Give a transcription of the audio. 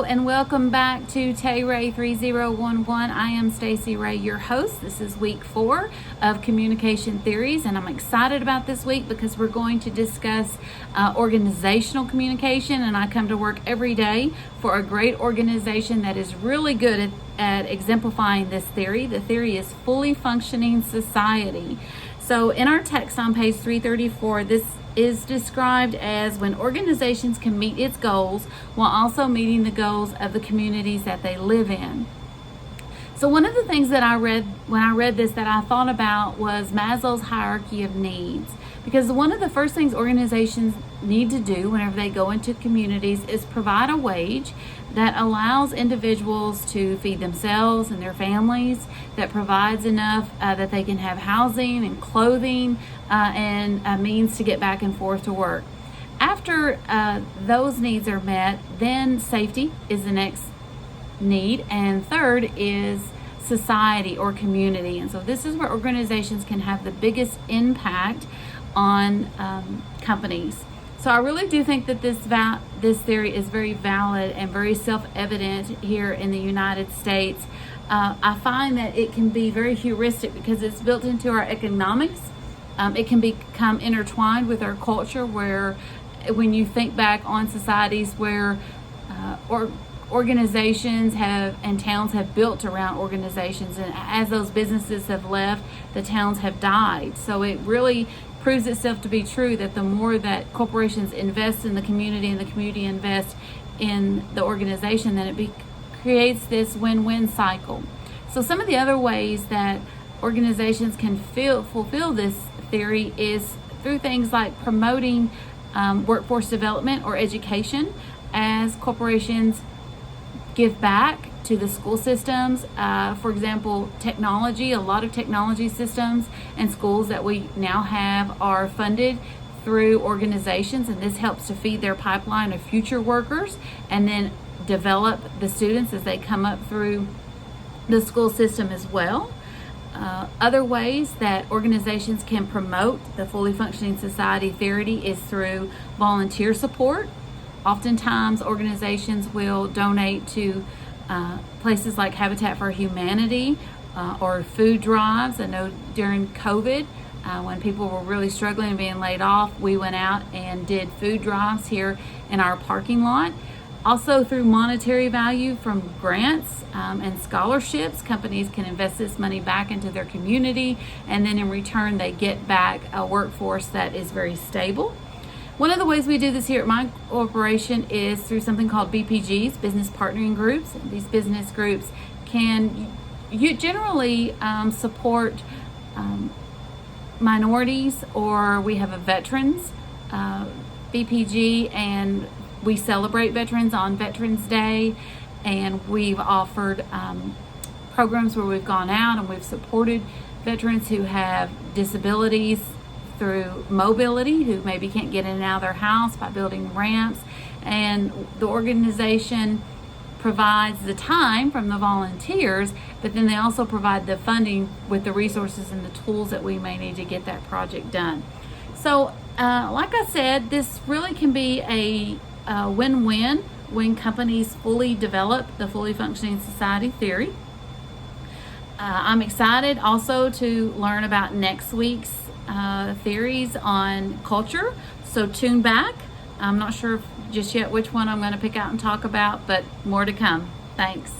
Hello and welcome back to Tay Ray 3011. I am Stacy Ray, your host. This is week 4 of Communication Theories, and I'm excited about this week because we're going to discuss organizational communication. And I come to work every day for a great organization that is really good at exemplifying this theory. The theory is fully functioning society. So in our text on page 334, this is described as when organizations can meet its goals while also meeting the goals of the communities that they live in. So one of the things that I read when I read this that I thought about was Maslow's hierarchy of needs. Because one of the first things organizations need to do whenever they go into communities is provide a wage that allows individuals to feed themselves and their families, that provides enough that they can have housing and clothing and a means to get back and forth to work. After those needs are met, then safety is the next need, and third is society or community. And so this is where organizations can have the biggest impact on companies. So I really do think that this theory is very valid and very self-evident here in the United States. I find that it can be very heuristic because it's built into our economics. It can become intertwined with our culture, where when you think back on societies where organizations and towns have built around organizations, and as those businesses have left, the towns have died. So it really proves itself to be true that the more that corporations invest in the community and the community invests in the organization, then it creates this win-win cycle. So some of the other ways that organizations can fulfill this theory is through things like promoting workforce development or education, as corporations give back to the school systems. For example, technology, a lot of technology systems and schools that we now have are funded through organizations, and this helps to feed their pipeline of future workers and then develop the students as they come up through the school system as well. Other ways that organizations can promote the fully functioning society theory is through volunteer support. Oftentimes organizations will donate to places like Habitat for Humanity or food drives. I know during COVID, when people were really struggling and being laid off, we went out and did food drives here in our parking lot. Also through monetary value from grants and scholarships, companies can invest this money back into their community, and then in return they get back a workforce that is very stable. One of the ways we do this here at my corporation is through something called BPGs, Business Partnering Groups. These business groups can generally support minorities, or we have a veterans BPG, and we celebrate veterans on Veterans Day, and we've offered programs where we've gone out and we've supported veterans who have disabilities through mobility, who maybe can't get in and out of their house, by building ramps. And the organization provides the time from the volunteers, but then they also provide the funding with the resources and the tools that we may need to get that project done. So like I said, this really can be a win-win when companies fully develop the fully functioning society theory. I'm excited also to learn about next week's theories on culture, so tune back. I'm not sure just yet which one I'm going to pick out and talk about, but more to come. Thanks.